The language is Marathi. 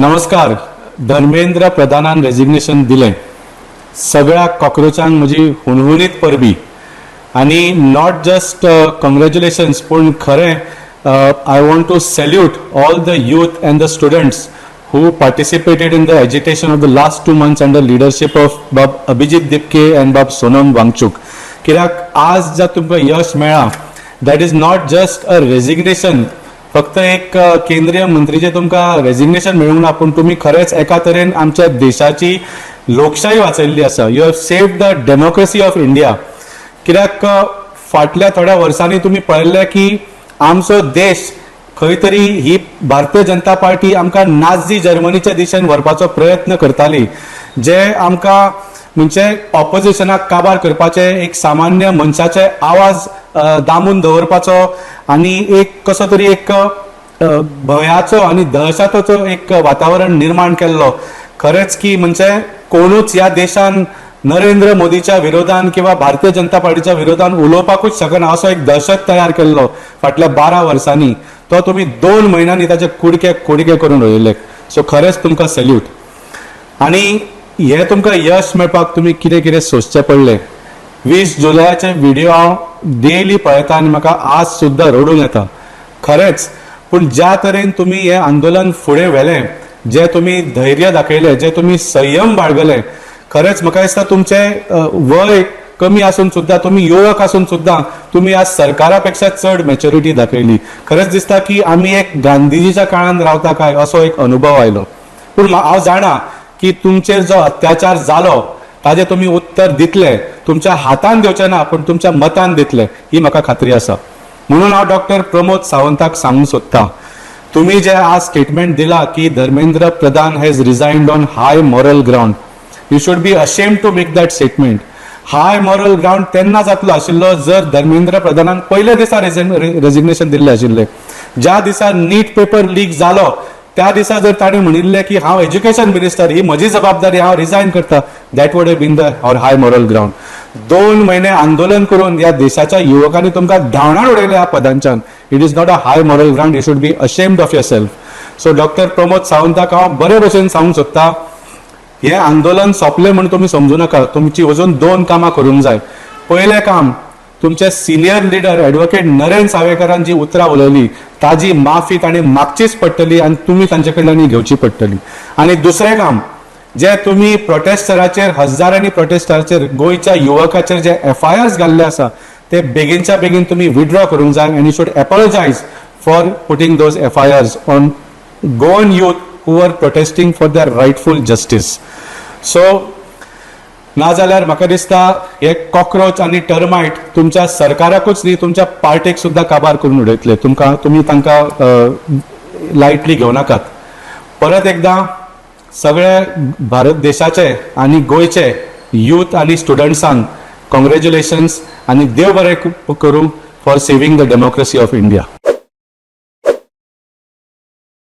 नमस्कार. धर्मेंद्र प्रधानान रेजिग्नेशन दिलें. सगळ्या कॉक्रोचांक म्हजी हुणहुणीत परबी आनी नॉट जस्ट कॉंग्रॅच्युलेशन्स पूण खरें I want to salute all the youth and the students who participated in the agitation of the last 2 months under leadership of Bab Abhijit Dipke and Bab Sonam Wangchuk. कित्याक आज जे तुमकां यश मेळ्ळां that is not just a resignation. फक्त एक केंद्रीय मंत्रीचे तुमकां रेजिग्नेशन मेळूंक ना पूण तुमी खरेंच एका तरेन आमच्या देशाची लोकशाही वाचयल्ली आसा. You have saved the democracy of India. कित्याक फाटल्या थोड्या वर्सांनी तुमी पळयल्लें की आमचो देश खंय तरी ही भारतीय जनता पार्टी आमकां नाझी जर्मनीच्या दिशेन व्हरपाचो प्रयत्न करताली, जे आमकां म्हणजे ऑपोजिशनाक काबार करपाचे एक सामान्य मनशाचे आवाज दामून दवरपाचो आनी एक कसो तरी एक भयाचो आनी दहशताचो एक वातावरण निर्माण केल्लो. खरेंच की म्हणजे कोणूच ह्या देशान नरेंद्र मोदीच्या विरोधान किंवा भारतीय जनता पार्टीच्या विरोधान उलोवपाकूच शकना असो एक दहशत तयार केल्लो फाटल्या 12 वर्सांनी. तो तुम्ही 2 म्हयन्यांनी ताचे कुडके करून उडयले. सो खरेंच तुमकां सॅल्यूट. आनी हे तुमकां यश मेळपाक तुमी कितें कितें सोंसचें पडलें. 20 जुलयाचे व्हिडिओ हांव डेली पळयता आनी म्हाका आज सुद्दां रडूंक येता खरेंच. पूण ज्या तरेन तुमी हें आंदोलन फुडें व्हेलें, जे तुमी धैर्य दाखयलें, जे तुमी संयम बाळगले, खरेंच म्हाका दिसता तुमचें वय कमी आसून सुद्दां, तुमी युवक आसून सुद्दां तुमी आज सरकारा पेक्षा चड मॅच्युरिटी दाखयली. खरेंच दिसता की आमी एक गांधीजीच्या काळान रावता काय असो एक अनुभव आयलो. पूण हांव जाणा की तुमचेर जो अत्याचार जालो ताजे तुमी उत्तर दितले. तुमच्या हातान दिवचे ना पूण तुमच्या मतान दितले ही म्हाका खात्री आसा. म्हणून हांव डॉक्टर प्रमोद सावंताक सांगूंक सोदतां, तुम्ही जे आज स्टेटमेंट दिला की Dharmendra Pradhan has resigned on high moral ground, you should be ashamed to make that statement. High moral ground तेन्ना जातलो आशिल्लो जर धर्मेंद्र प्रधानान पयल्या दिसा रेजिग्नेशन दिल्लें आशिल्लें. ज्या दिसा नीट पेपर लीक जालो त्या दिसा जर ताणें म्हणिल्लें की हांव एज्युकेशन मिनिस्टर, ही म्हजी जबाबदारी, हांव रिजायन करता, that would have been the high moral ground. 2 म्हयने आंदोलन करून ह्या देशाच्या युवकांनी तुमकां धांवडावन उडयले ह्या पदांच्यान. It is not a high moral ground. You should be ashamed of yourself. So doctor Pramod सावंताक हांव बरे भशेन सांगूंक सोदतां, हे आंदोलन सोंपलें म्हणून तुमी समजू नका. तुमची अजून 2 कामां करूंक जाय. पयलें काम, तुमचे सिनियर लिडर ॲडव्होकेट नरेन सावयकरान जी उतरां उलयली ताजी माफी ताणें मागचीच पडटली आनी तुमी तांचे कडल्यान घेवची पडटली. आनी दुसरें काम, जे तुमी प्रोटेस्टराचेर, हजारांनी प्रोटेस्टराचेर, गोंयच्या युवकाचेर जे FIRs घाल्ले आसा ते बेगीनच्या बेगीन तुमी विथड्रॉ करूंक जाय. आनी should apologise for putting those FIRs on Goan youth who were protesting for their rightful justice. So नाजाल्यार म्हाका दिसता हे कॉक्रोच आनी टर्माइट तुमच्या सरकाराकूच न्ही, तुमच्या पार्टेक सुद्दां काबार करून उडयतले. तुमी तांकां लायटली घेवं नाकात. परत एकदां सगळे भारत देशाचे आनी गोंयचे यूथ आनी स्टुडंट्सांक कॉंग्रॅच्युलेशन्स आनी देव बरें करूं for saving the democracy of India.